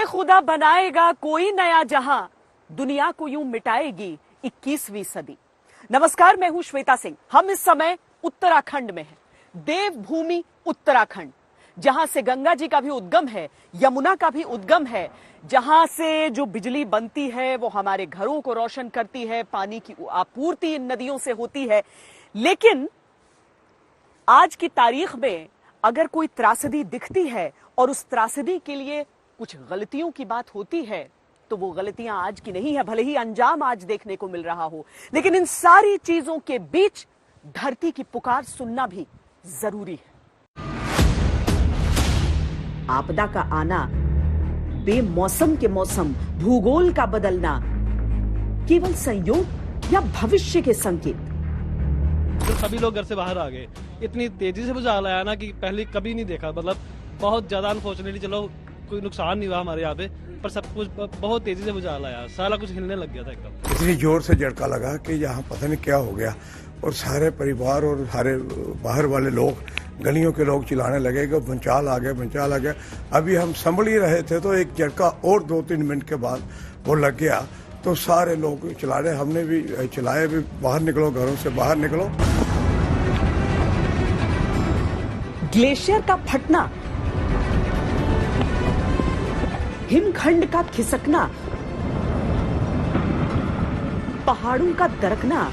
खुदा बनाएगा कोई नया जहां, दुनिया को यूं मिटाएगी 21वीं सदी। नमस्कार, मैं हूं श्वेता सिंह। हम इस समय उत्तराखंड में हैं, देवभूमि उत्तराखंड, जहां से गंगा जी का भी उद्गम है, यमुना का भी उद्गम है, जहां से जो बिजली बनती है वो हमारे घरों को रोशन करती है, पानी की आपूर्ति इन नदियों से होती है। लेकिन आज की तारीख में अगर कोई त्रासदी दिखती है और उस त्रासदी के लिए कुछ गलतियों की बात होती है तो वो गलतियां आज की नहीं है, भले ही अंजाम आज देखने को मिल रहा हो, लेकिन इन सारी चीजों के बीच धरती की पुकार सुनना भी जरूरी है। आपदा का आना, बेमौसम के मौसम, भूगोल का बदलना केवल संयोग या भविष्य के संकेत? तो सभी लोग घर से बाहर आ गए, इतनी तेजी से भूचाल आया ना कि पहले कभी नहीं देखा। मतलब बहुत ज्यादा अनफॉर्चुनेटली, चलो कोई नुकसान नहीं हुआ हमारे यहाँ पे, पर सब कुछ बहुत तेजी से भूचाल आया, सारा कुछ हिलने लग गया था एकदम। इतनी जोर से झटका लगा कि यहाँ पता नहीं क्या हो गया, और सारे परिवार और सारे बाहर वाले लोग, गलियों के लोग चिल्लाने लगे कि भूचाल आ गया, भूचाल आ गया। अभी हम संभल ही रहे थे तो एक झटका और 2-3 मिनट के बाद वो लग गया, तो सारे लोग चिल्ला रहे, हमने भी चिल्लाए भी, बाहर निकलो, घरों से बाहर निकलो। ग्लेशियर का फटना, हिमखंड का खिसकना, पहाड़ों का दरकना,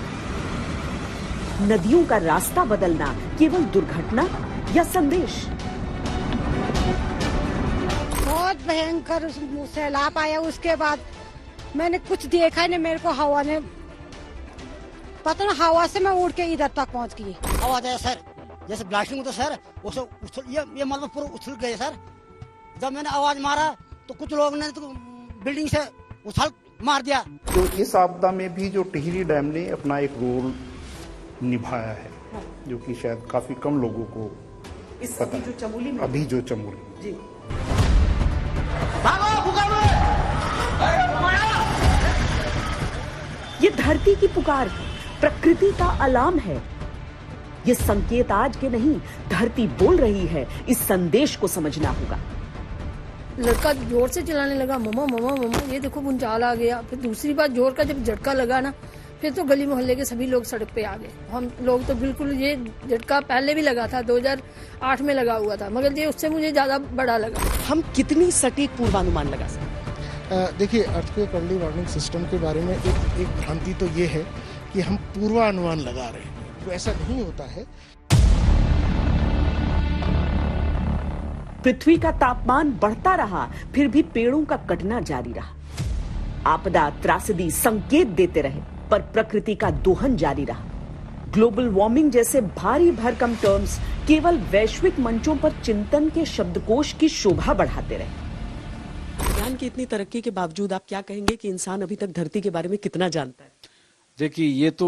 नदियों का रास्ता बदलना केवल दुर्घटना या संदेश? बहुत भयंकर सैलाब आया, उसके बाद मैंने कुछ देखा ही नहीं। मेरे को हवा ने पता ना, हवा से मैं उड़ के इधर तक पहुंच गई। आवाज आया सर, जैसे ब्लास्टिंग होता सर, ये मतलब पूरा उछल गए सर। जब मैंने आवाज मारा तो कुछ लोगों ने तो बिल्डिंग से उछल मार दिया। तो इस आपदा में भी जो टिहरी डैम ने अपना एक रोल निभाया है, जो कि शायद काफी कम लोगों को पता है। अभी जो चमोली जी। ये धरती की पुकार है, प्रकृति का अलार्म है। ये संकेत आज के नहीं, धरती बोल रही है। इस संदेश को समझना होगा। लड़का जोर से चिल्लाने लगा, मम्मा मम्मा मम्मा, ये देखो भूचाल आ गया। फिर दूसरी बार जोर का जब झटका लगा ना, फिर तो गली मोहल्ले के सभी लोग सड़क पे आ गए। हम लोग तो बिल्कुल, ये झटका पहले भी लगा था, 2008 में लगा हुआ था, मगर ये उससे मुझे ज्यादा बड़ा लगा। हम कितनी सटीक पूर्वानुमान लगा सकते? देखिए, अर्थक्वेक अर्ली वार्निंग सिस्टम के बारे में एक भ्रांति तो ये है कि हम पूर्वानुमान लगा रहे हैं, तो ऐसा नहीं होता है। पृथ्वी का तापमान बढ़ता रहा, फिर भी पेड़ों का कटना जारी रहा। आपदा, त्रासदी संकेत देते रहे, पर प्रकृति का दोहन जारी रहा। ग्लोबल वार्मिंग जैसे भारी भरकम टर्म्स केवल वैश्विक मंचों पर चिंतन के शब्दकोश की शोभा बढ़ाते रहे। विज्ञान की इतनी तरक्की के बावजूद आप क्या कहेंगे कि इंसान अभी तक धरती के बारे में कितना जानता है? देखिए, ये तो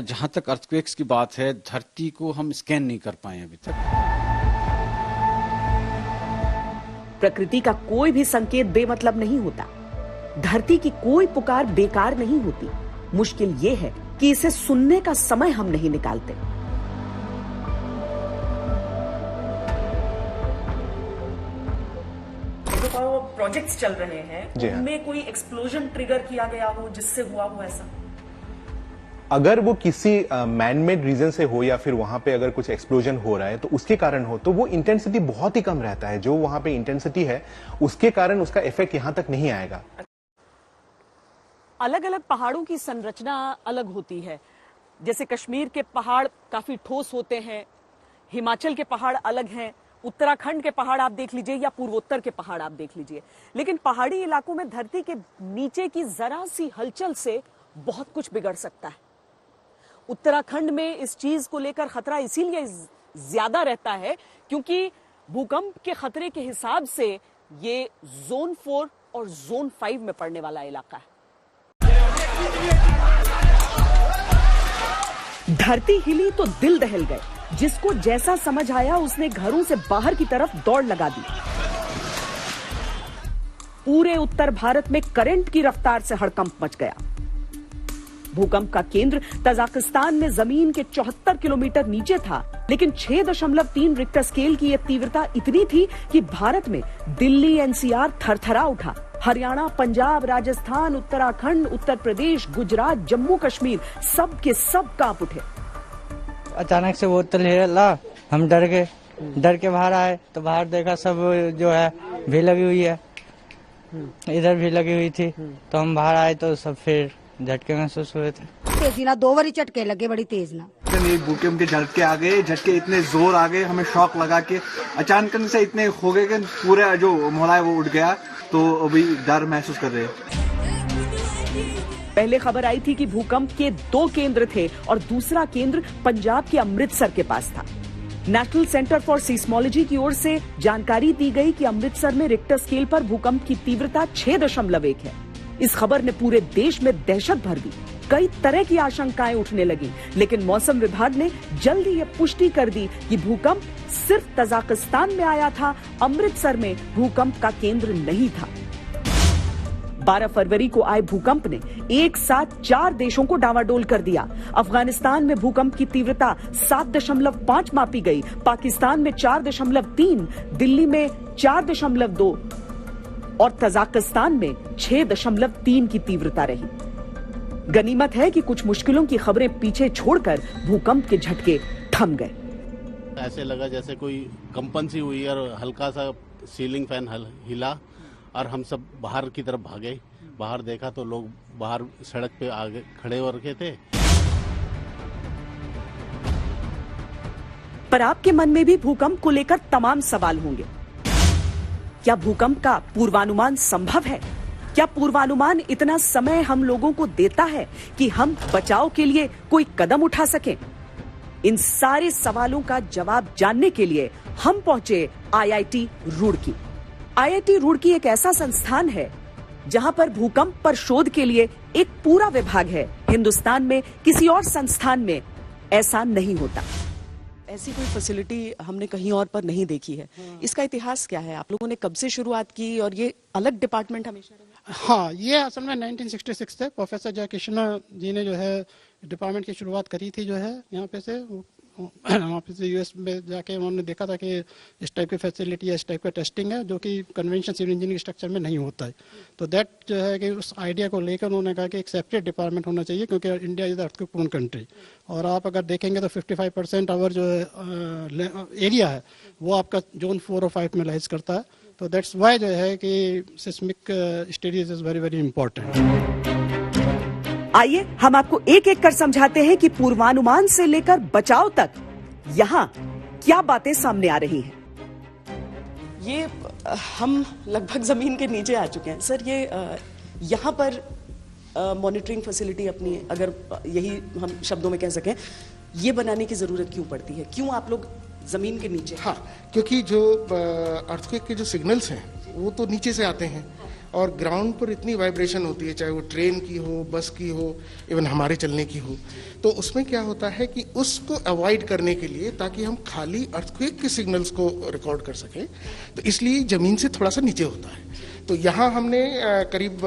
जहां तक अर्थक्वेक्स की बात है, धरती को हम स्कैन नहीं कर पाए अभी तक। प्रकृति का कोई भी संकेत बेमतलब नहीं होता। धरती की कोई पुकार बेकार नहीं होती। मुश्किल यह है कि इसे सुनने का समय हम नहीं निकालते। जो प्रोजेक्ट्स चल रहे हैं, उनमें कोई एक्सप्लोजन ट्रिगर किया गया हो जिससे हुआ हो ऐसा? अगर वो किसी मैन-मेड रीजन से हो या फिर वहां पे अगर कुछ एक्सप्लोजन हो रहा है तो उसके कारण हो, तो वो इंटेंसिटी बहुत ही कम रहता है। जो वहां पे इंटेंसिटी है उसके कारण उसका इफेक्ट यहां तक नहीं आएगा। अलग अलग पहाड़ों की संरचना अलग होती है। जैसे कश्मीर के पहाड़ काफी ठोस होते हैं, हिमाचल के पहाड़ अलग हैं, उत्तराखंड के पहाड़ आप देख लीजिए या पूर्वोत्तर के पहाड़ आप देख लीजिए। लेकिन पहाड़ी इलाकों में धरती के नीचे की जरा सी हलचल से बहुत कुछ बिगड़ सकता है। उत्तराखंड में इस चीज को लेकर खतरा इसीलिए ज्यादा रहता है क्योंकि भूकंप के खतरे के हिसाब से ये जोन 4 और जोन 5 में पड़ने वाला इलाका है। धरती हिली तो दिल दहल गए। जिसको जैसा समझ आया उसने घरों से बाहर की तरफ दौड़ लगा दी। पूरे उत्तर भारत में करंट की रफ्तार से हड़कंप मच गया। भूकंप का केंद्र तजाकिस्तान में जमीन के 74 किलोमीटर नीचे था, लेकिन 6.3 रिक्टर स्केल की यह तीव्रता इतनी थी कि भारत में दिल्ली एनसीआर थरथरा उठा। हरियाणा, पंजाब, राजस्थान, उत्तराखंड, उत्तर प्रदेश, गुजरात, जम्मू कश्मीर सब के सब कांप उठे। अचानक से वो हिला, हम डर के बाहर आए तो बाहर देखा सब जो है भी लगी हुई है, इधर भी लगी हुई थी, तो हम बाहर आए तो सब फिर झटके महसूस हुए थे। तेजी ना 2 बारी झटके लगे, बड़ी तेज ना। भूकंप के झटके आ गए, झटके इतने जोर आ गए, हमें शॉक लगा के अचानक से इतने हो गए कि पूरा जो मोहल्ला है वो उठ गया, तो अभी डर महसूस कर रहे हैं। पहले खबर आई थी कि भूकंप के 2 केंद्र थे और दूसरा केंद्र पंजाब के अमृतसर के पास था। नेशनल सेंटर फॉर सीस्मोलॉजी की ओर से जानकारी दी गई कि अमृतसर में रिक्टर स्केल पर भूकंप की तीव्रता 6.1 है। इस खबर ने पूरे देश में दहशत भर दी। कई तरह की आशंकाएं उठने लगी, लेकिन मौसम विभाग ने जल्द ही यह पुष्टि कर दी कि भूकंप सिर्फ तजाकिस्तान में आया था, अमृतसर में भूकंप का केंद्र नहीं था। 12 फरवरी को आए भूकंप ने एक साथ 4 देशों को डावाडोल कर दिया। अफगानिस्तान में भूकंप की तीव्रता 7.5 मापी गई, पाकिस्तान में 4.3, दिल्ली में 4.2 और तजाकिस्तान में 6.3 की तीव्रता रही। गनीमत है कि कुछ मुश्किलों की खबरें पीछे छोड़कर भूकंप के झटके थम गए। ऐसे लगा जैसे कोई कंपन सी हुई और हल्का सा सीलिंग फैन हिला और हम सब बाहर की तरफ भागे। बाहर देखा तो लोग बाहर सड़क पे आगे खड़े हो रखे थे। पर आपके मन में भी भूकंप को लेकर तमाम सवाल होंगे। क्या भूकंप का पूर्वानुमान संभव है? क्या पूर्वानुमान इतना समय हम लोगों को देता है कि हम बचाव के लिए कोई कदम उठा सकें? इन सारे सवालों का जवाब जानने के लिए हम पहुंचे आईआईटी रुड़की। आईआईटी रुड़की एक ऐसा संस्थान है जहां पर भूकंप पर शोध के लिए एक पूरा विभाग है। हिंदुस्तान में किसी और संस्थान में ऐसा नहीं होता। ऐसी कोई फैसिलिटी हमने कहीं और पर नहीं देखी है। इसका इतिहास क्या है? आप लोगों ने कब से शुरुआत की और ये अलग डिपार्टमेंट हमेशा रहा? हाँ, ये असल में 1966 से प्रोफेसर जयकिशन जी ने जो है डिपार्टमेंट की शुरुआत करी थी, जो है यहाँ पे से वहाँ पे से यूएस में जाके उन्होंने देखा था कि इस टाइप की फैसिलिटी है, इस टाइप का टेस्टिंग है जो कि कन्वेंशन सिविल इंजीनियरिंग स्ट्रक्चर में नहीं होता है। तो दैट जो है कि उस आइडिया को लेकर उन्होंने कहा कि एक सेपरेट डिपार्टमेंट होना चाहिए, क्योंकि India is earthquake prone country और आप अगर देखेंगे तो 55% आवर जो एरिया है वो आपका जोन 4 और 5 में लाइज करता है। तो दैट्स वाई जो है कि seismic studies is very very important. आइए हम आपको एक एक कर समझाते हैं कि पूर्वानुमान से लेकर बचाव तक यहाँ क्या बातें सामने आ रही हैं। ये हम लगभग जमीन के नीचे आ चुके हैं सर। ये यहाँ पर मॉनिटरिंग फैसिलिटी अपनी, अगर यही हम शब्दों में कह सकें, ये बनाने की जरूरत क्यों पड़ती है? क्यों आप लोग जमीन के नीचे? हाँ, क्योंकि जो अर्थक्वेक के जो सिग्नल्स हैं वो तो नीचे से आते हैं और ग्राउंड पर इतनी वाइब्रेशन होती है, चाहे वो ट्रेन की हो, बस की हो, इवन हमारे चलने की हो। तो उसमें क्या होता है कि उसको अवॉइड करने के लिए, ताकि हम खाली अर्थक्वेक के सिग्नल्स को रिकॉर्ड कर सकें, तो इसलिए ज़मीन से थोड़ा सा नीचे होता है। तो यहाँ हमने करीब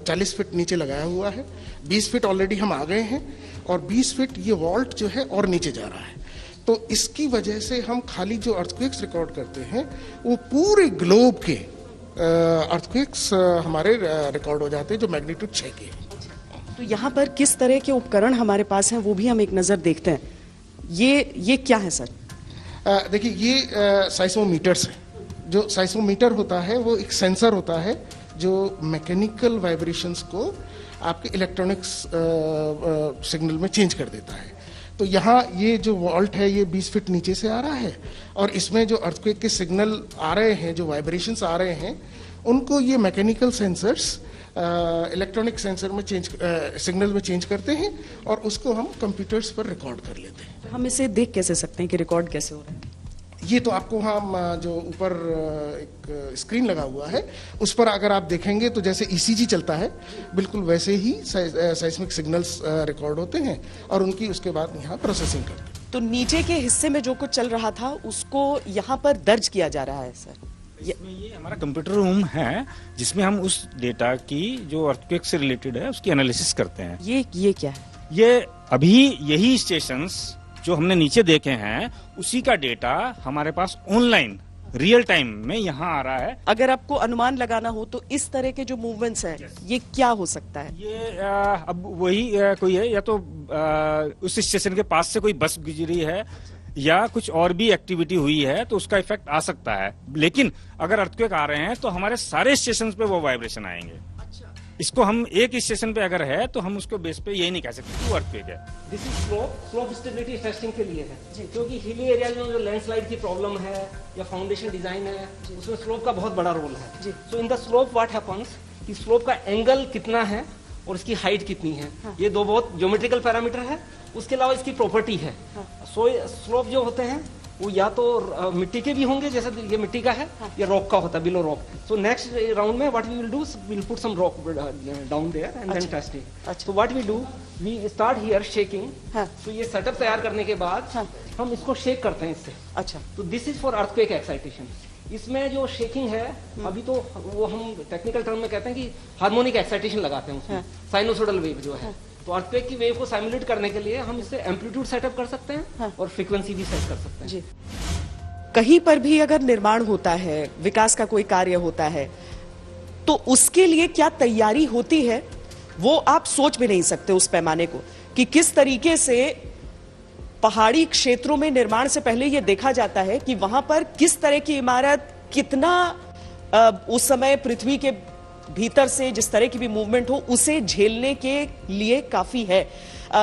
40 फीट नीचे लगाया हुआ है। 20 फीट ऑलरेडी हम आ गए हैं और 20 फीट ये वॉल्ट जो है और नीचे जा रहा है। तो इसकी वजह से हम खाली जो अर्थक्वेक्स रिकॉर्ड करते हैं वो पूरे ग्लोब के अर्थक्वेक्स हमारे रिकॉर्ड हो जाते हैं जो मैग्नीट्यूड 6 के। तो यहाँ पर किस तरह के उपकरण हमारे पास हैं वो भी हम एक नजर देखते हैं। ये क्या है सर? देखिए, ये साइस्मोमीटर्स है। जो साइस्मोमीटर होता है वो एक सेंसर होता है जो मैकेनिकल वाइब्रेशंस को आपके इलेक्ट्रॉनिक्स सिग्नल में चेंज कर देता है। तो यहाँ ये जो वॉल्ट है ये 20 फीट नीचे से आ रहा है और इसमें जो अर्थक्वेक के सिग्नल आ रहे हैं, जो वाइब्रेशंस आ रहे हैं, उनको ये मैकेनिकल सेंसर्स इलेक्ट्रॉनिक सेंसर में सिग्नल में चेंज करते हैं और उसको हम कंप्यूटर्स पर रिकॉर्ड कर लेते हैं। हम इसे देख कैसे सकते हैं कि रिकॉर्ड कैसे हो रहा है? ये तो आपको हम जो ऊपर एक स्क्रीन लगा हुआ है उस पर अगर आप देखेंगे तो जैसे ईसीजी चलता है बिल्कुल वैसे ही साइस्मिक सिग्नल्स रिकॉर्ड होते हैं और उनकी उसके बाद यहाँ प्रोसेसिंग करते हैं। तो नीचे के हिस्से में जो कुछ चल रहा था उसको यहाँ पर दर्ज किया जा रहा है सर? ये हमारा कंप्यूटर रूम है जिसमें हम उस डेटा की जो अर्थक्वेक से रिलेटेड है उसकी एनालिसिस करते हैं। ये क्या है? ये अभी यही स्टेशंस जो हमने नीचे देखे हैं उसी का डेटा हमारे पास ऑनलाइन रियल टाइम में यहाँ आ रहा है। अगर आपको अनुमान लगाना हो तो इस तरह के जो मूवमेंट्स हैं ये क्या हो सकता है? ये अब वही कोई है, या तो उस स्टेशन के पास से कोई बस गुजरी है या कुछ और भी एक्टिविटी हुई है तो उसका इफेक्ट आ सकता है। लेकिन अगर अर्थक्वेक आ रहे हैं तो हमारे सारे स्टेशन पे वो वाइब्रेशन आएंगे। इसको हम एक स्टेशन पे अगर है तो हम उसको बेस पे यही नहीं कह सकते कि अर्थक्वेक है। This is slope stability testing के लिए है, क्योंकि हिली एरिया में जो लैंडस्लाइड की प्रॉब्लम है या फाउंडेशन डिजाइन है उसमें स्लोप का बहुत बड़ा रोल है। So in the slope what happens कि स्लोप का एंगल कितना है और इसकी हाइट कितनी है, ये दो बहुत ज्योमेट्रिकल पैरामीटर है। उसके अलावा इसकी प्रॉपर्टी है। सो स्लोप जो होते हैं वो या तो मिट्टी के भी होंगे, जैसे ये मिट्टी का है, या रॉक का होता है, below rock. So next round में what we will do, we will put some rock down there and then test it. So what we do, we start here shaking. तो ये सेटअप तैयार करने के बाद हम इसको शेक करते हैं इससे। अच्छा, तो this is for earthquake excitation. इसमें जो शेकिंग है अभी तो वो हम टेक्निकल टर्म में कहते हैं कि हार्मोनिक एक्साइटेशन लगाते हैं उसमें, साइनोसोडल वेव जो है। तो अर्थक्वेक की वेव को सिमुलेट करने के लिए हम इससे एम्पलीट्यूड सेटअप कर सकते हैं और फ्रीक्वेंसी भी सेट कर सकते हैं। जी। कहीं पर भी अगर निर्माण होता है, विकास का कोई कार्य होता है, तो उसके लिए क्या तैयारी होती है वो आप सोच भी नहीं सकते उस पैमाने को, कि किस तरीके से पहाड़ी क्षेत्रों में निर्माण से पहले यह देखा जाता है कि वहां पर किस तरह की इमारत कितना उस समय पृथ्वी के भीतर से जिस तरह की भी मूवमेंट हो उसे झेलने के लिए काफी है।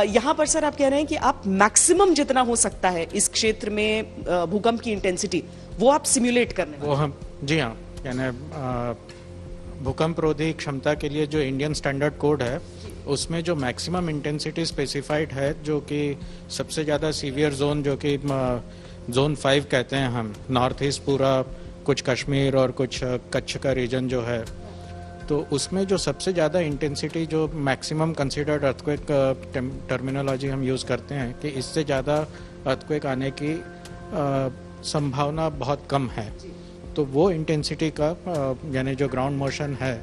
यहां पर सर आप कह रहे हैं कि आप मैक्सिमम जितना हो सकता है इस क्षेत्र में भूकंप की इंटेंसिटी वो आप सिमुलेट करने वो हम जी हाँ, यानी भूकंप रोधी क्षमता के लिए जो इंडियन स्टैंडर्ड कोड है उसमें जो मैक्सिमम इंटेंसिटी स्पेसिफाइड है, जो कि सबसे ज़्यादा सीवियर जोन जो कि जोन 5 कहते हैं हम, नॉर्थ ईस्ट पूरा, कुछ कश्मीर और कुछ कच्छ का रीजन जो है, तो उसमें जो सबसे ज़्यादा इंटेंसिटी जो मैक्सिमम कंसिडर्ड अर्थक्वेक टर्मिनोलॉजी हम यूज़ करते हैं कि इससे ज़्यादा अर्थक्वेक आने की संभावना बहुत कम है। तो वो इंटेंसिटी का यानी जो ग्राउंड मोशन है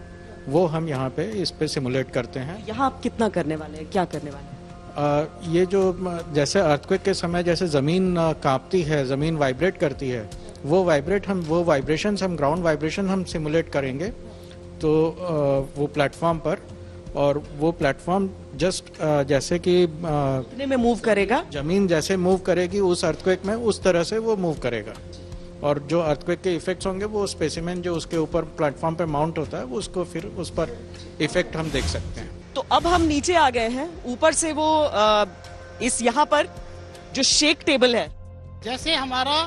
वो हम यहाँ पे इस पे सिमुलेट करते हैं। यहाँ आप कितना करने वाले हैं, क्या करने वाले हैं? ये जो जैसे अर्थक्वेक के समय जैसे ज़मीन कांपती है, ज़मीन वाइब्रेट करती है, वो वाइब्रेशंस हम ग्राउंड वाइब्रेशन हम सिमुलेट करेंगे तो वो प्लेटफॉर्म पर, और वो प्लेटफॉर्म जस्ट जैसे कि कितने में मूव करेगा, जमीन जैसे मूव करेगी उस अर्थक्वेक में उस तरह से वो मूव करेगा। और जो अर्थक्वेक के इफेक्ट्स होंगे वो स्पेसिमेन जो उसके ऊपर प्लेटफॉर्म पे माउंट होता है वो उसको फिर उस पर इफेक्ट हम देख सकते हैं। तो अब हम नीचे आ गए हैं, ऊपर से वो इस यहाँ पर जो शेक टेबल है, जैसे हमारा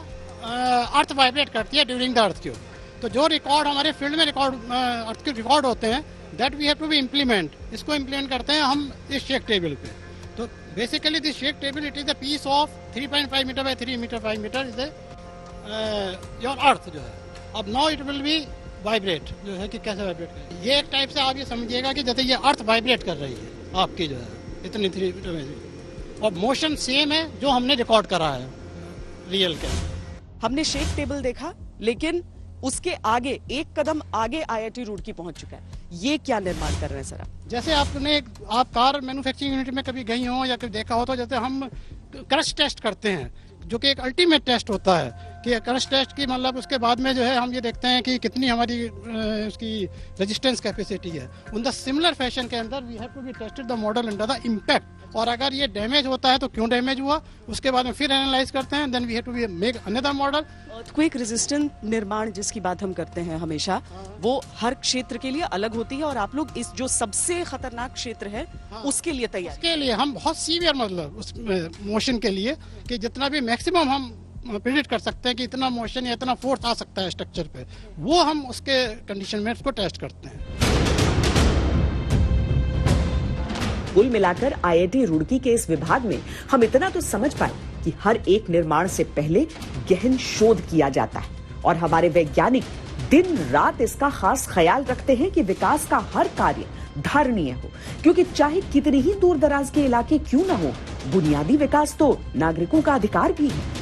अर्थ वाइब्रेट करती है ड्यूरिंग द अर्थक्वेक, तो जो रिकॉर्ड हमारे फील्ड में अर्थक्वेक रिकॉर्ड होते हैं that we have to be implement, इसको इम्प्लीमेंट करते हैं हम इस शेक टेबल पे। तो basically this shake table it is the piece of 3.5 metre by 3 metre 5 metre is your earth जो है। अब now it will be vibrate, जो है कि कैसे वाइब्रेट करें, ये एक टाइप से आप ये समझिएगा कि जैसे ये अर्थ वाइब्रेट कर रही है आपकी जो है इतनी 3 मीटर में, और मोशन सेम है जो हमने रिकॉर्ड करा है रियल के। हमने शेक टेबल देखा, लेकिन उसके आगे एक कदम आगे IIT रुड़की पहुंच चुका है। ये क्या निर्माण कर रहे हैं सर आप? जैसे आप कार मैन्युफैक्चरिंग यूनिट में कभी गई हो या कभी देखा हो, तो जैसे हम क्रश टेस्ट करते हैं जो कि एक अल्टीमेट टेस्ट होता है कि क्रश टेस्ट की मतलब उसके बाद में जो है हम ये देखते हैं कि कितनी हमारी उसकी रेजिस्टेंस कैपेसिटी है। उन द सिमिलर फैशन के अंदर we have to be tested the model under the impact, और अगर ये डैमेज होता है तो क्यों डैमेज हुआ, उसके बाद में फिर एनालाइज करते हैं, then we have to make another model. Earthquake resistant निर्माण जिसकी बात हम करते हैं हमेशा, वो हर क्षेत्र के लिए अलग होती है, और आप लोग इस जो सबसे खतरनाक क्षेत्र है उसके लिए तैयार, उसके लिए हम बहुत सीवियर मतलब उस मोशन के लिए कि जितना भी मैक्सिमम हम प्रेडिक्ट कर सकते हैं कि इतना मोशन या इतना फोर्स आ सकता है स्ट्रक्चर पे, वो हम उसके कंडीशन में उसको टेस्ट करते हैं। कुल मिलाकर IIT रुड़की के इस विभाग में हम इतना तो समझ पाए कि हर एक निर्माण से पहले गहन शोध किया जाता है, और हमारे वैज्ञानिक दिन रात इसका खास ख्याल रखते हैं कि विकास का हर कार्य धारणीय हो, क्योंकि चाहे कितने ही दूर दराज के इलाके क्यों न हो, बुनियादी विकास तो नागरिकों का अधिकार भी है।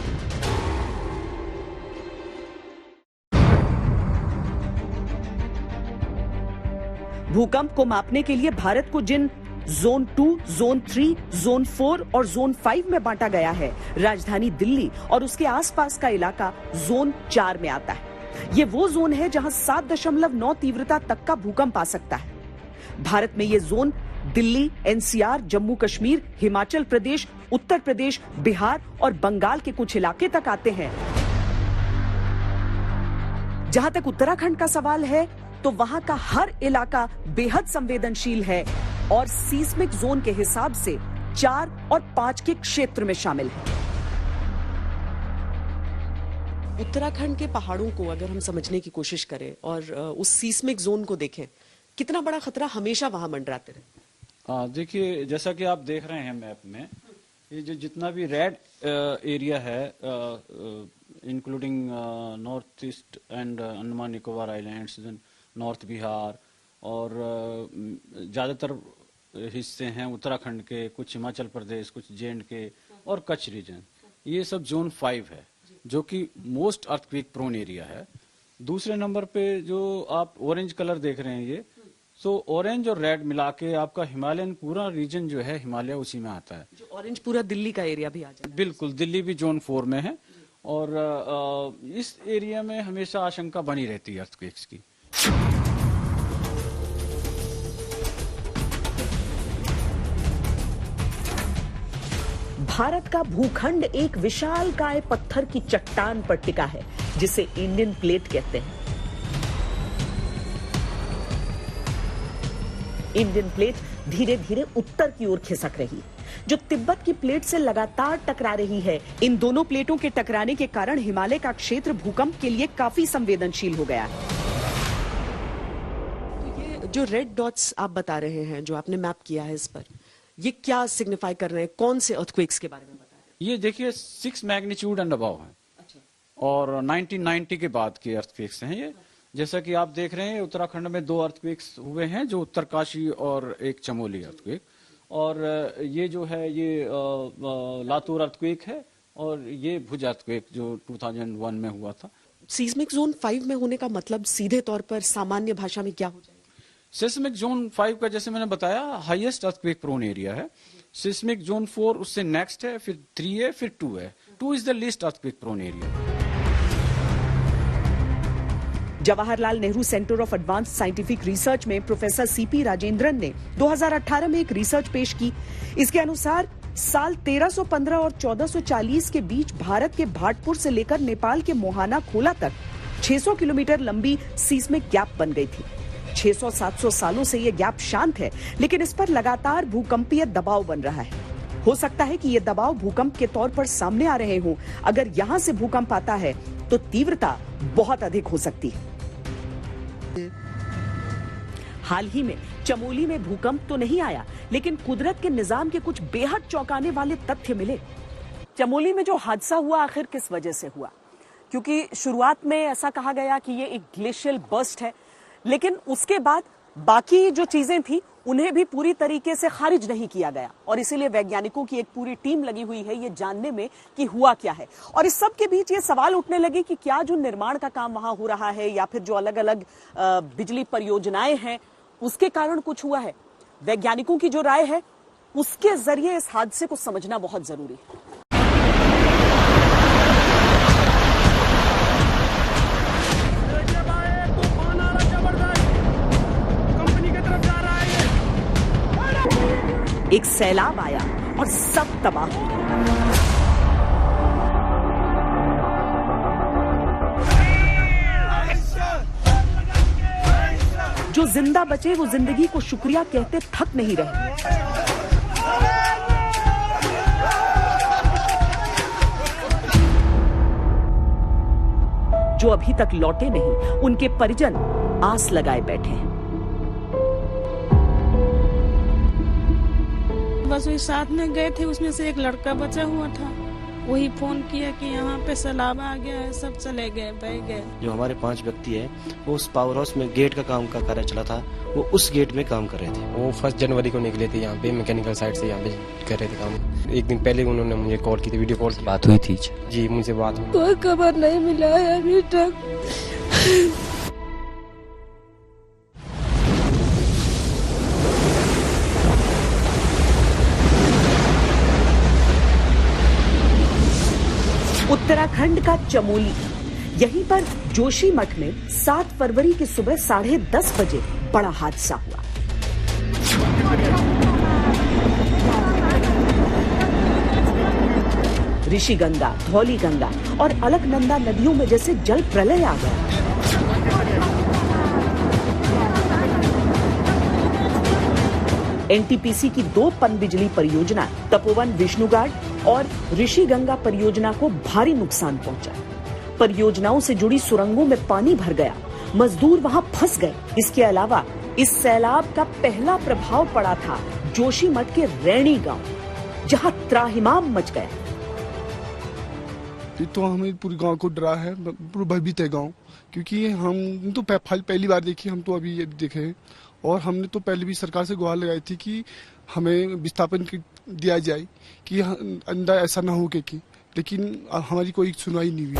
भूकंप को मापने के लिए भारत को जिन जोन 2, जोन 3, जोन 4 और जोन 5 में बांटा गया है, राजधानी दिल्ली और उसके आसपास का इलाका जोन 4 में आता है। ये वो जोन है जहां 7.9 तीव्रता तक का भूकंप आ सकता है। भारत में ये जोन दिल्ली, एनसीआर, जम्मू कश्मीर, हिमाचल प्रदेश, उत्तर प्रदेश, बिहार और बंगाल के कुछ इलाके तक आते हैं। जहां तक उत्तराखंड का सवाल है तो वहां का हर इलाका बेहद संवेदनशील है और सीस्मिक जोन के हिसाब से 4 और 5 के क्षेत्र में शामिल है। उत्तराखंड के पहाड़ों को अगर हम समझने की कोशिश करें और उस सीस्मिक जोन को देखें, कितना बड़ा खतरा हमेशा वहां मंडराते रहे? देखिए, जैसा कि आप देख रहे हैं मैप में, ये जो जितना भी रेड एरिया है, including north east and Andaman Nicobar islands, north Bihar और ज़्यादातर हिस्से हैं उत्तराखंड के, कुछ हिमाचल प्रदेश, कुछ जे&के और कच्छ रीजन, ये सब जोन 5 है जो कि मोस्ट अर्थक्वेक प्रोन एरिया है। दूसरे नंबर पे जो आप ऑरेंज कलर देख रहे हैं, ये सो ऑरेंज और रेड मिला के आपका हिमालयन पूरा रीजन जो है, हिमालय उसी में आता है। जो ऑरेंज पूरा दिल्ली का एरिया भी आ जाता है। बिल्कुल, दिल्ली भी जोन 4 में है और इस एरिया में हमेशा आशंका बनी रहती है अर्थक्वेक्स की। भारत का भूखंड एक विशालकाय पत्थर की चट्टान पर टिका है जिसे इंडियन प्लेट कहते हैं। इंडियन प्लेट धीरे धीरे उत्तर की ओर खिसक रही है, जो तिब्बत की प्लेट से लगातार टकरा रही है। इन दोनों प्लेटों के टकराने के कारण हिमालय का क्षेत्र भूकंप के लिए काफी संवेदनशील हो गया है। तो ये जो रेड डॉट्स आप बता रहे हैं, जो आपने मैप किया है इस पर, ये क्या सिग्निफाई कर रहे हैं? कौन से अर्थक्वेक्स के बारे में बता रहे हैं? ये देखिए 6 मैग्नीट्यूड एंड अबव है। अच्छा। और 1990 के बाद के अर्थक्वेक्स हैं ये। जैसा कि आप देख रहे हैं, उत्तराखंड में 2 अर्थक्वेक्स हुए हैं, जो उत्तरकाशी और एक चमोली अर्थक्वेक, और ये जो है ये लातूर अर्थक्वेक है और ये भुज अर्थक्वेक जो 2001 में हुआ था। सीस्मिक जोन 5 में होने का मतलब सीधे तौर पर सामान्य भाषा में क्या हो जाएगा? सिस्मिक जोन 5 का, जैसे मैंने बताया, हाईएस्ट अर्थक्वेक प्रोन एरिया है। सिस्मिक जोन 4 उससे नेक्स्ट है, फिर 3 है, फिर 2 है। 2 is the least earthquake prone area. Jawaharlal Nehru centre of advance scientific research में प्रोफेसर सीपी राजेंद्रन ने 2018 में एक रिसर्च पेश की। इसके अनुसार साल 1315 और 1440 के बीच भारत के भाटपुर से लेकर नेपाल के मोहाना खोला तक 600 किलोमीटर लंबी सीस्मिक गैप बन गई थी। 600-700 सालों से ये गैप शांत है, लेकिन इस पर लगातार भूकंपीय दबाव बन रहा है। हो सकता है कि ये दबाव भूकंप के तौर पर सामने आ रहे हों। अगर यहां से भूकंप आता है तो तीव्रता बहुत अधिक हो सकती है। हाल ही में चमोली में भूकंप तो नहीं आया, लेकिन कुदरत के निजाम के कुछ बेहद चौंकाने वाले तथ्य मिले। चमोली में जो हादसा हुआ, आखिर किस वजह से हुआ? क्योंकि शुरुआत में ऐसा कहा गया कि ये एक ग्लेशियल बर्स्ट है, लेकिन उसके बाद बाकी जो चीजें थी उन्हें भी पूरी तरीके से खारिज नहीं किया गया, और इसीलिए वैज्ञानिकों की एक पूरी टीम लगी हुई है ये जानने में कि हुआ क्या है। और इस सब के बीच ये सवाल उठने लगे कि क्या जो निर्माण का काम वहां हो रहा है या फिर जो अलग अलग बिजली परियोजनाएं हैं उसके कारण कुछ हुआ है। वैज्ञानिकों की जो राय है उसके जरिए इस हादसे को समझना बहुत जरूरी है। एक सैलाब आया और सब तबाह हो गया। जो जिंदा बचे वो जिंदगी को शुक्रिया कहते थक नहीं रहे। जो अभी तक लौटे नहीं, उनके परिजन आस लगाए बैठे हैं। बस वही साथ में गए थे, उसमें से एक लड़का बचा हुआ था, वही फोन किया कि यहाँ पे सैलाब आ गया है, सब चले गए, बह गए। जो हमारे 5 व्यक्ति है वो उस पावर हाउस में गेट का काम का कार्य चला था, वो उस गेट में काम कर रहे थे। वो 1 जनवरी को निकले थे यहाँ पे मैकेनिकल साइड से, यहाँ पे कर रहे थे काम। एक दिन पहले उन्होंने मुझे कॉल की थी, वीडियो कॉल की बात हुई थी जी, मुझे बात हुई। कोई खबर नहीं मिला है अभी तक। उत्तराखंड का चमोली, यहीं पर जोशीमठ में 7 फरवरी की सुबह 10:30 बजे बड़ा हादसा हुआ। ऋषिगंगा, धौलीगंगा और अलकनंदा नदियों में जैसे जल प्रलय आ गया। एनटीपीसी की 2 पनबिजली परियोजना तपोवन विष्णुघाट और ऋषिगंगा परियोजना को भारी नुकसान पहुंचा। परियोजनाओं से जुड़ी सुरंगों में पानी भर गया, मजदूर वहां फंस गए। इसके अलावा इस सैलाब का पहला प्रभाव पड़ा था जोशीमठ के रैणी गांव, जहां त्राहिमाम मच गया। तो हमें पूरे गांव को डरा है, पूरा भयभीत है गांव, क्योंकि हम तो पहली बार देखी, हम तो अभी ये देखे हैं। और हमने तो पहले भी सरकार से गुहार लगाई थी कि हमें विस्थापन दिया जाए, कि अंदर ऐसा ना हो कि लेकिन हमारी कोई सुनवाई नहीं हुई।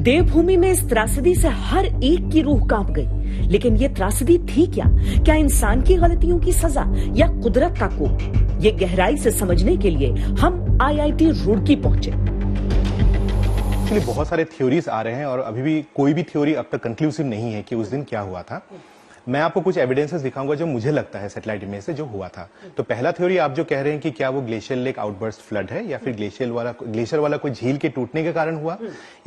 देवभूमि में इस त्रासदी से हर एक की रूह कांप गई। लेकिन ये त्रासदी थी क्या? क्या इंसान की गलतियों की सजा या कुदरत का कोप? ये गहराई से समझने के लिए हम आईआईटी रुड़की पहुंचे। एक्चुअली बहुत सारे थ्योरीज आ रहे हैं और अभी भी कोई भी थ्योरी अब तक कंक्लूसिव नहीं है कि उस दिन क्या हुआ था। मैं आपको कुछ एविडेंसेस दिखाऊंगा जो मुझे लगता है सैटेलाइट इमेज से जो हुआ था। तो पहला थ्योरी आप जो कह रहे हैं कि क्या वो ग्लेशियर लेक आउटबर्स्ट फ्लड है या फिर ग्लेशियर वाला कोई झील के टूटने के कारण हुआ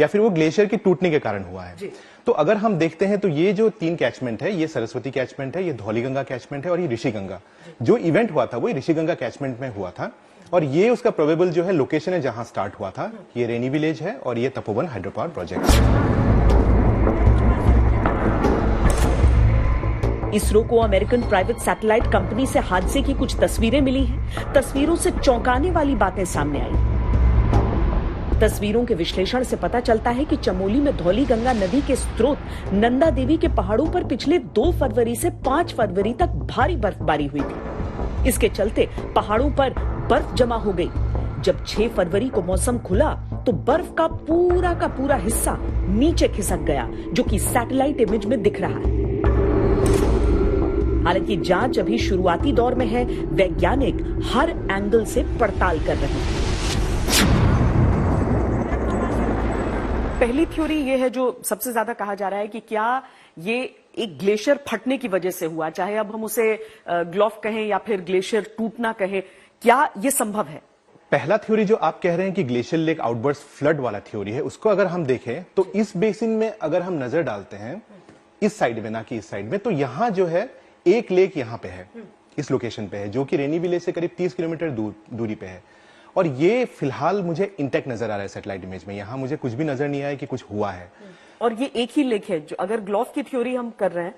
या फिर वो ग्लेशियर के टूटने के कारण हुआ है। तो अगर हम देखते हैं तो ये जो 3 कैचमेंट है, ये सरस्वती कैचमेंट है, ये धौलीगंगा कैचमेंट है और ये ऋषिगंगा। जो इवेंट हुआ था वो ऋषिगंगा कैचमेंट में हुआ था और ये उसका प्रोबेबल जो है लोकेशन है जहां स्टार्ट हुआ था। ये रेनी विलेज है और ये तपोवन हाइड्रो पावर प्रोजेक्ट है। इसरो को अमेरिकन प्राइवेट सैटेलाइट कंपनी से हादसे की कुछ तस्वीरें मिली हैं। तस्वीरों से चौंकाने वाली बातें सामने आई। तस्वीरों के विश्लेषण से पता चलता है कि चमोली में धौलीगंगा नदी के स्रोत नंदा देवी के पहाड़ों पर पिछले 2 फरवरी से 5 फरवरी तक भारी बर्फबारी हुई थी। इसके चलते पहाड़ों पर बर्फ जमा हो गई। जब 6 फरवरी को मौसम खुला तो बर्फ का पूरा हिस्सा नीचे खिसक गया, जो कि सैटेलाइट इमेज में दिख रहा है। हालांकि जांच अभी शुरुआती दौर में है, वैज्ञानिक हर एंगल से पड़ताल कर रहे हैं। पहली थ्योरी ये है जो सबसे ज्यादा कहा जा रहा है कि क्या ये एक ग्लेशियर फटने की वजह से हुआ, चाहे अब हम उसे ग्लोफ कहें या फिर ग्लेशियर टूटना कहें, क्या ये संभव है? पहला थ्योरी जो आप कह रहे हैं कि ग्लेशियर लेक आउटबर्स्ट फ्लड वाला थ्योरी है, उसको अगर हम देखें तो इस बेसिन में अगर हम नजर डालते हैं इस साइड में, ना कि इस साइड में, तो यहां जो है एक लेक यहां पे है, इस लोकेशन पे है, जो कि रेनी विलेज से करीब 30 किलोमीटर दूरी पे है। और ये फिलहाल मुझे इंटैक्ट नजर आ रहा है सैटेलाइट इमेज में। यहां मुझे कुछ भी नजर नहीं आया कि कुछ हुआ है। और ये एक ही लेक है, जो अगर ग्लोफ की थ्योरी हम कर रहे हैं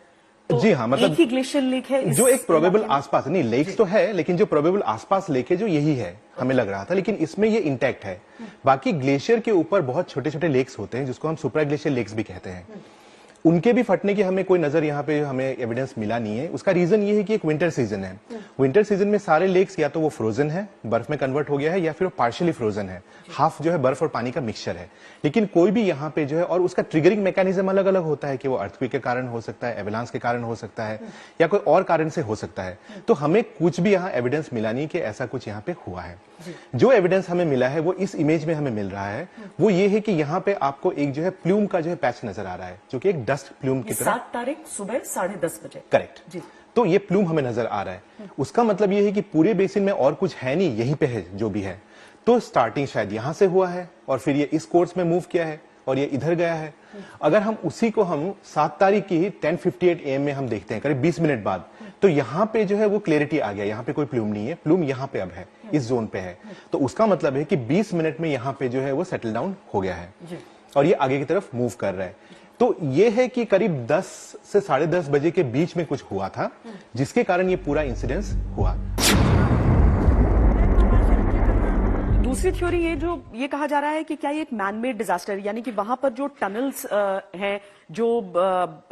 तो जी हाँ, मतलब एक ही ग्लेशियर लेक है जो एक प्रोबेबल आसपास, नहीं लेक्स तो है लेकिन जो प्रोबेबल आसपास लेक है जो यही है, हमें लग रहा था, लेकिन इसमें ये इंटैक्ट है। बाकी ग्लेशियर के ऊपर बहुत छोटे छोटे लेक्स होते हैं जिसको हम सुप्रा ग्लेशियर लेक्स भी कहते हैं, उनके भी फटने की हमें कोई नजर यहाँ पे हमें एविडेंस मिला नहीं है। उसका रीजन ये है कि एक विंटर सीजन है। विंटर सीजन में सारे लेक्स या तो वो फ्रोजन है, बर्फ में कन्वर्ट हो गया है, या फिर वो पार्शियली फ्रोजन है, हाफ जो है बर्फ और पानी का मिक्सचर है। लेकिन कोई भी यहाँ पे जो है, और उसका ट्रिगरिंग मैकेनिज्म अलग अलग होता है कि वो अर्थक्वेक के कारण हो सकता है, एवलांस के कारण हो सकता है, या कोई और कारण से हो सकता है। तो हमें कुछ भी यहाँ एविडेंस मिला नहीं कि ऐसा कुछ यहाँ पे हुआ है। जो एविडेंस हमें मिला है वो इस इमेज में हमें मिल रहा है, वो ये है कि यहाँ पे आपको एक जो है प्लूम का जो है पैच नजर आ रहा है, जो कि एक डस्ट प्लूम की तरह। 7 तारीख सुबह 10:30 बजे। करेक्ट। तो ये प्लूम हमें नजर आ रहा है। उसका मतलब ये है कि पूरे बेसिन में और कुछ है नहीं, यहीं पे है जो भी है। तो स्टार्टिंग शायद यहां से हुआ है और फिर ये इस कोर्स में मूव किया है और ये इधर गया है। अगर हम उसी को हम 7 तारीख की 10:58 AM में हम देखते हैं, करीब 20 मिनट बाद, तो यहाँ पे जो है वो क्लैरिटी आ गया, यहाँ पे कोई प्लूम नहीं है, प्लूम यहाँ पे अब है, इस जोन पे है। तो उसका मतलब है कि 20 मिनट में यहाँ पे जो है वो सेटल डाउन हो गया है और ये आगे की तरफ मूव कर रहा है। तो ये है कि करीब 10 से 10:30 बजे के बीच में कुछ हुआ था, जिसके कारण ये पूरा इंसिडेंस हुआ। दूसरी थ्योरी ये कहा जा रहा है कि क्या ये एक मैनमेड डिजास्टर, यानी कि वहां पर जो टनल्स हैं, जो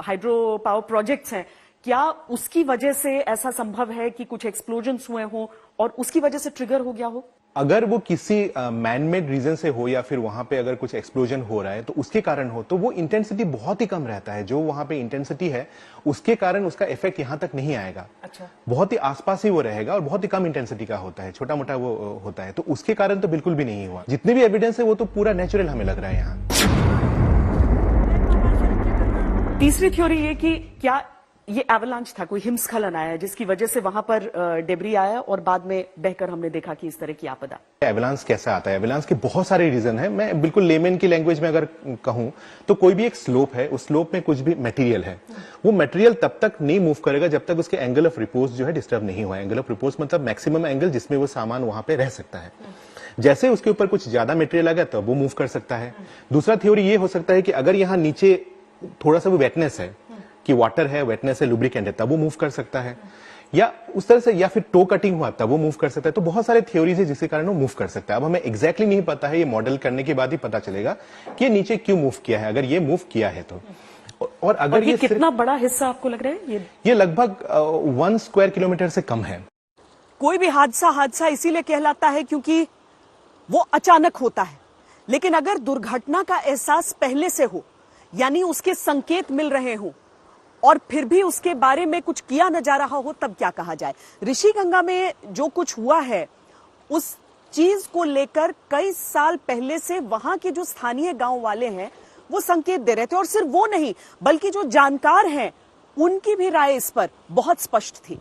हाइड्रो पावर प्रोजेक्ट्स हैं, क्या उसकी वजह से ऐसा संभव है कि कुछ एक्सप्लोजन्स हुए हों और उसकी वजह से ट्रिगर हो गया हो? अगर वो किसी मैन मेड रीजन से हो या फिर वहां पे अगर कुछ एक्सप्लोजन हो रहा है तो उसके कारण हो तो वो इंटेंसिटी बहुत ही कम रहता है। जो वहां पे इंटेंसिटी है उसके कारण उसका इफेक्ट यहां तक नहीं आएगा। अच्छा। बहुत ही आसपास ही वो रहेगा और बहुत ही कम इंटेंसिटी का होता है, छोटा मोटा वो होता है, तो उसके कारण तो बिल्कुल भी नहीं हुआ। जितने भी एविडेंस है वो तो पूरा नेचुरल हमें लग रहा है यहाँ। तीसरी थ्योरी ये कि क्या ये एवलांच था, कोई हिमस्खलन आया जिसकी वजह से वहां पर डेब्री आया और बाद में बहकर हमने देखा कि इस तरह की आपदा। एवलांच कैसा आता है? एवलांच के बहुत सारे रीजन है। मैं बिल्कुल लेमन की लैंग्वेज में अगर कहूं तो कोई भी एक स्लोप है, उस स्लोप में कुछ भी मटेरियल है, वो मटेरियल तब तक नहीं मूव करेगा जब तक उसके एंगल ऑफ रिपोज जो है डिस्टर्ब नहीं हुआ। एंगल ऑफ रिपोज मतलब मैक्सिमम एंगल जिसमें वो सामान वहां पे रह सकता है। जैसे उसके ऊपर कुछ ज्यादा मटेरियल आ गया तब वो मूव कर सकता है। दूसरा थ्योरी ये हो सकता है कि अगर यहाँ नीचे थोड़ा सा वो वेटनेस है कि वाटर है, वेटनेस है, लुब्रिकेंट है, तब वो मूव कर सकता है, या उस तरह से, या फिर टो कटिंग हुआ तब वो मूव कर सकता है। तो बहुत सारे थ्योरीज है जिसके कारण वो मूव कर सकता है। अब हमें एग्जैक्टली नहीं पता है, ये मॉडल करने के बाद ही पता चलेगा कि ये नीचे क्यों मूव किया है, अगर ये मूव किया है तो। और अगर ये कितना बड़ा हिस्सा आपको लग रहा है? ये लगभग 1 स्क्वायर किलोमीटर से कम है। कोई भी हादसा इसीलिए कहलाता है क्योंकि वो अचानक होता है, लेकिन अगर दुर्घटना का एहसास पहले से हो, यानी उसके संकेत मिल रहे हो और फिर भी उसके बारे में कुछ किया न जा रहा हो, तब क्या कहा जाए? ऋषिगंगा में जो कुछ हुआ है उस चीज को लेकर कई साल पहले से वहां के जो स्थानीय गांव वाले हैं वो संकेत दे रहे थे, और सिर्फ वो नहीं बल्कि जो जानकार हैं उनकी भी राय इस पर बहुत स्पष्ट थी।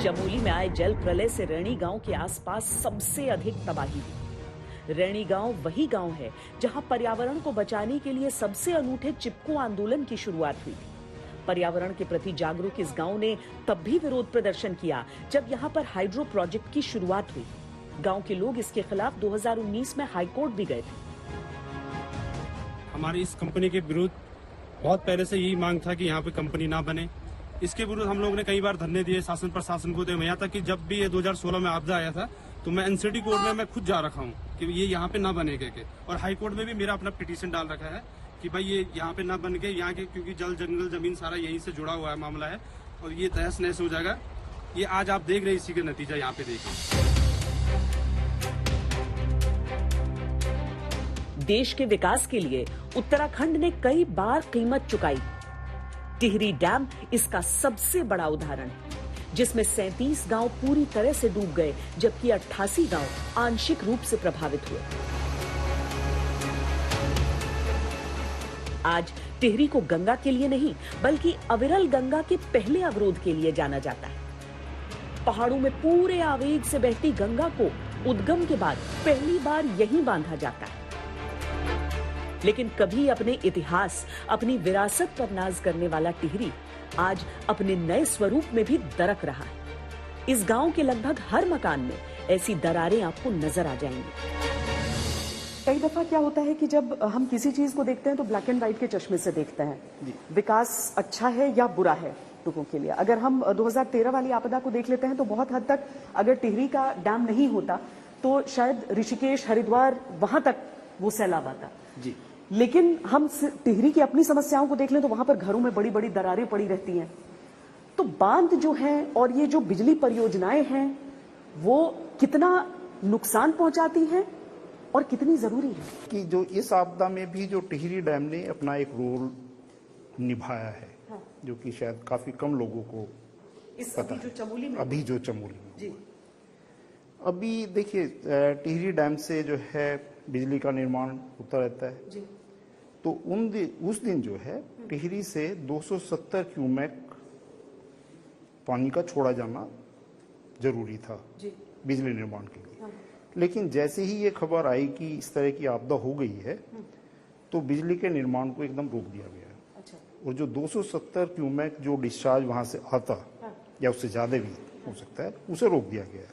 चमोली में आए जल प्रलय से रैणी गांव के आसपास सबसे अधिक तबाही हुई। रैणी गांव वही गांव है जहां पर्यावरण को बचाने के लिए सबसे अनूठे चिपको आंदोलन की शुरुआत हुई थी। पर्यावरण के प्रति जागरूक इस गांव ने तब भी विरोध प्रदर्शन किया जब यहां पर हाइड्रो प्रोजेक्ट की शुरुआत हुई। गांव के लोग इसके खिलाफ 2019 में हाईकोर्ट भी गए थे। हमारी इस कंपनी के विरुद्ध बहुत पहले से यही मांग था कि यहाँ पे कंपनी ना बने। इसके विरुद्ध हम लोग ने कई बार धरने दिए शासन प्रशासन को, यहाँ तक कि जब भी ये 2016 में आपदा आया था तो मैं एनसीटी कोर्ट में मैं खुद जा रखा हूँ कि ये यहाँ पे ना बने के, और हाई कोर्ट में भी मेरा अपना पिटीशन डाल रखा है कि भाई ये यहाँ पे ना बन के, यहाँ के क्योंकि जल जंगल जमीन सारा यहीं से जुड़ा हुआ है मामला है और ये तहस नहस हो जाएगा। ये आज आप देख रहे हैं, इसी का नतीजा यहाँ पे देखिए। देश के विकास के लिए उत्तराखंड ने कई बार कीमत चुकाई। टिहरी डैम इसका सबसे बड़ा उदाहरण है, जिसमें 37 गांव पूरी तरह से डूब गए जबकि 88 गांव आंशिक रूप से प्रभावित हुए। आज टिहरी को गंगा के लिए नहीं बल्कि अविरल गंगा के पहले अवरोध के लिए जाना जाता है। पहाड़ों में पूरे आवेग से बहती गंगा को उद्गम के बाद पहली बार यहीं बांधा जाता है। लेकिन कभी अपने इतिहास, अपनी विरासत पर नाज करने वाला टिहरी आज अपने नए स्वरूप में भी दरक रहा है। इस गांव के लगभग हर मकान में ऐसी दरारें आपको नजर आ जाएंगी। कई दफा क्या होता है कि जब हम किसी चीज को देखते हैं तो ब्लैक एंड व्हाइट के चश्मे से देखते हैं, विकास अच्छा है या बुरा है लोगों के लिए। अगर हम 2013 वाली आपदा को देख लेते हैं तो बहुत हद तक अगर टिहरी का डैम नहीं होता तो शायद ऋषिकेश, हरिद्वार, वहां तक वो सैलाब आता जी। लेकिन हम टिहरी की अपनी समस्याओं को देख लें तो वहां पर घरों में बड़ी बड़ी दरारें पड़ी रहती हैं। तो बांध जो है और ये जो बिजली परियोजनाएं हैं वो कितना नुकसान पहुंचाती हैं और कितनी जरूरी है? कि जो इस आपदा में भी जो टिहरी डैम ने अपना एक रोल निभाया है, हाँ। जो कि शायद काफी कम लोगों को इस पता अभी जो चमोली में जी। अभी देखिए टिहरी डैम से जो है बिजली का निर्माण होता रहता है जी। तो उस दिन जो है टिहरी से 270 क्यूमेक पानी का छोड़ा जाना जरूरी था जी। बिजली निर्माण के लिए, हाँ। लेकिन जैसे ही ये खबर आई कि इस तरह की आपदा हो गई है तो बिजली के निर्माण को एकदम रोक दिया गया। अच्छा। और जो 270 क्यूमेक जो डिस्चार्ज वहां से आता, हाँ। या उससे ज्यादा भी हो सकता है, उसे रोक दिया गया।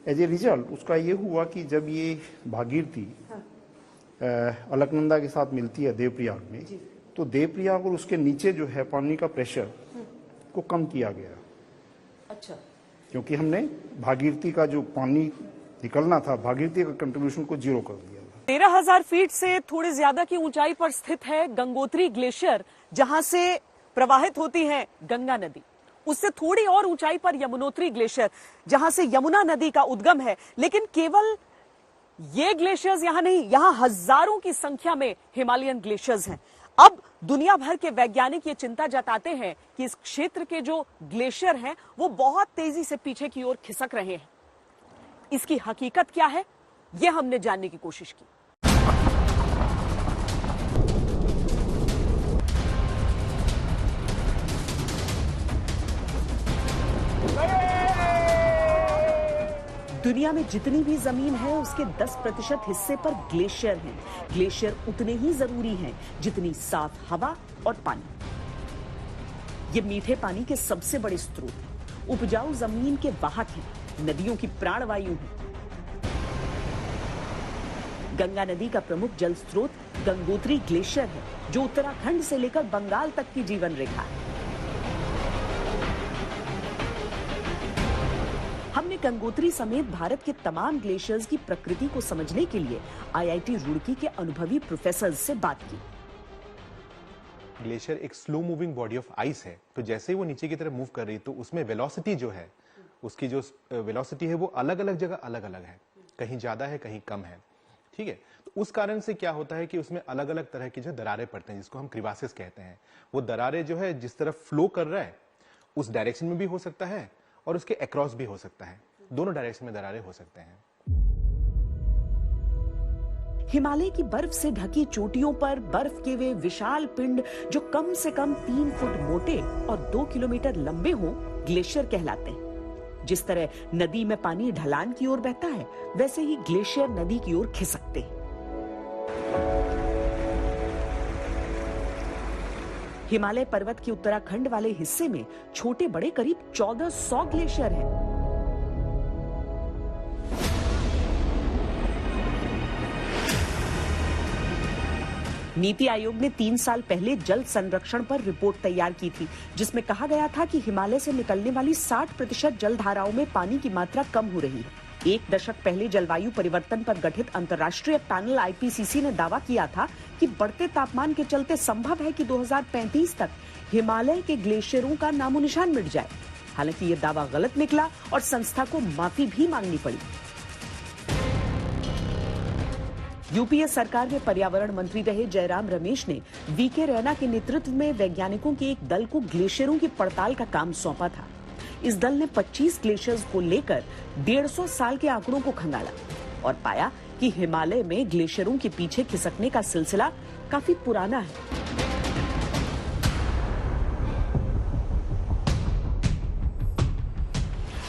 एज ए रिजल्ट उसका ये हुआ कि जब ये भागीरथी हाँ। अलकनंदा के साथ मिलती है देवप्रयाग में, तो देवप्रयाग और उसके नीचे जो है पानी का प्रेशर को कम किया गया। अच्छा। क्योंकि हमने भागीरथी का जो पानी निकलना था, भागीरथी का कंट्रीब्यूशन को 0 कर दिया था। 13,000 फीट से थोड़ी ज्यादा की ऊंचाई पर स्थित है गंगोत्री ग्लेशियर, जहां से प्रवाहित होती है गंगा नदी। उससे थोड़ी और ऊंचाई पर यमुनोत्री ग्लेशियर, जहां से यमुना नदी का उद्गम है। लेकिन केवल ये ग्लेशियर्स यहां नहीं, यहां हजारों की संख्या में हिमालयन ग्लेशियर्स हैं। अब दुनिया भर के वैज्ञानिक ये चिंता जताते हैं कि इस क्षेत्र के जो ग्लेशियर हैं वो बहुत तेजी से पीछे की ओर खिसक रहे हैं। इसकी हकीकत क्या है, ये हमने जानने की कोशिश की। दुनिया में जितनी भी जमीन है उसके 10% हिस्से पर ग्लेशियर हैं। ग्लेशियर उतने ही जरूरी हैं जितनी साफ हवा और पानी। ये मीठे पानी के सबसे बड़े स्रोत हैं, उपजाऊ जमीन के वाहक हैं, नदियों की प्राणवायु हैं। गंगा नदी का प्रमुख जल स्रोत गंगोत्री ग्लेशियर है, जो उत्तराखंड से लेकर बंगाल तक की जीवन रेखा है। हमने गंगोत्री समेत भारत के तमाम ग्लेशियर्स की प्रकृति को समझने के लिए आईआईटी रुड़की के अनुभवी प्रोफेसर से बात की। ग्लेशियर एक slow moving body of ice है, तो जैसे ही वो नीचे की तरफ मूव कर रही तो उसमें वेलोसिटी जो है, उसकी जो वेलोसिटी है वो अलग अलग जगह अलग अलग है, कहीं ज्यादा है कहीं कम है। ठीक है, तो उस कारण से क्या होता है कि उसमें अलग अलग तरह की जो दरारें पड़ते हैं, जिसको हम क्रिवासिस कहते हैं। वो दरारें जो है जिस तरफ फ्लो कर रहा है उस डायरेक्शन में भी हो सकता है और उसके अक्रॉस भी हो सकता है, दोनों डायरेक्शन में दरारें हो सकते हैं। हिमालय की बर्फ से ढकी चोटियों पर बर्फ के वे विशाल पिंड जो कम से कम 3 फुट मोटे और 2 किलोमीटर लंबे हों, ग्लेशियर कहलाते हैं। जिस तरह नदी में पानी ढलान की ओर बहता है, वैसे ही ग्लेशियर नदी की ओर खिसकते हैं। हिमालय पर्वत के उत्तराखंड वाले हिस्से में छोटे बड़े करीब 1400 ग्लेशियर हैं। नीति आयोग ने 3 साल पहले जल संरक्षण पर रिपोर्ट तैयार की थी, जिसमें कहा गया था कि हिमालय से निकलने वाली 60% जलधाराओं में पानी की मात्रा कम हो रही है। 1 दशक पहले जलवायु परिवर्तन पर गठित अंतर्राष्ट्रीय पैनल आईपीसीसी ने दावा किया था कि बढ़ते तापमान के चलते संभव है कि 2035 तक हिमालय के ग्लेशियरों का नामो निशान मिट जाए। हालांकि ये दावा गलत निकला और संस्था को माफी भी मांगनी पड़ी। यूपीए सरकार में पर्यावरण मंत्री रहे जयराम रमेश ने वीके रैना के नेतृत्व में वैज्ञानिकों के एक दल को ग्लेशियरों की पड़ताल का काम सौंपा था। इस दल ने 25 ग्लेशियर्स को लेकर 150 साल के आंकड़ों को खंगाला और पाया कि हिमालय में ग्लेशियरों के पीछे खिसकने का सिलसिला काफी पुराना है।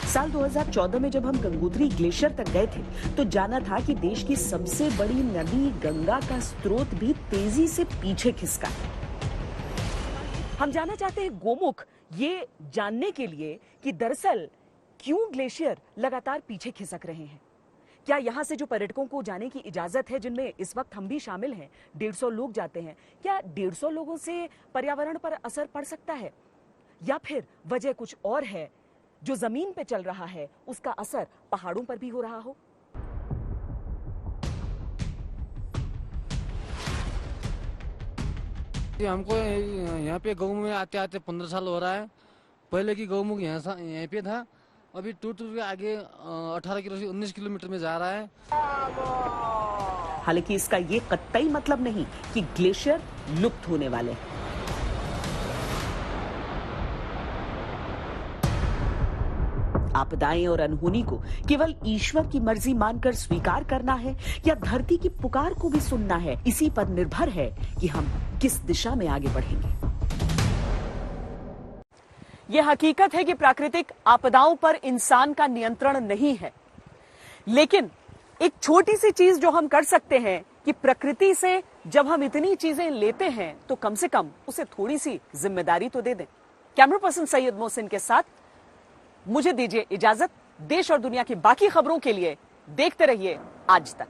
साल 2014 में जब हम गंगोत्री ग्लेशियर तक गए थे तो जाना था कि देश की सबसे बड़ी नदी गंगा का स्रोत भी तेजी से पीछे खिसका है। हम जानना चाहते हैं गोमुख ये जानने के लिए कि दरअसल क्यों ग्लेशियर लगातार पीछे खिसक रहे हैं। क्या यहाँ से जो पर्यटकों को जाने की इजाजत है, जिनमें इस वक्त हम भी शामिल हैं, 150 लोग जाते हैं, क्या 150 लोगों से पर्यावरण पर असर पड़ सकता है, या फिर वजह कुछ और है, जो जमीन पे चल रहा है उसका असर पहाड़ों पर भी हो रहा हो? हमको यहाँ पे गौमुख में आते आते 15 साल हो रहा है। पहले की गौमुख यहाँ पे था, अभी टूट के आगे 18 किलो से 19 किलोमीटर में जा रहा है। हालांकि इसका ये कतई मतलब नहीं कि ग्लेशियर लुप्त होने वाले हैं। आपदाएं और अनहोनी को केवल ईश्वर की मर्जी मानकर स्वीकार करना है या धरती की पुकार को भी सुनना है, इसी पर निर्भर है कि हम किस दिशा में आगे बढ़ेंगे। यह हकीकत है कि प्राकृतिक आपदाओं पर इंसान का नियंत्रण नहीं है, लेकिन एक छोटी सी चीज जो हम कर सकते हैं कि प्रकृति से जब हम इतनी चीजें लेते हैं तो कम से कम उसे थोड़ी सी जिम्मेदारी तो दे दें। कैमरा पर्सन सैयद मोहसिन के साथ मुझे दीजिए इजाजत। देश और दुनिया की बाकी खबरों के लिए देखते रहिए आज तक।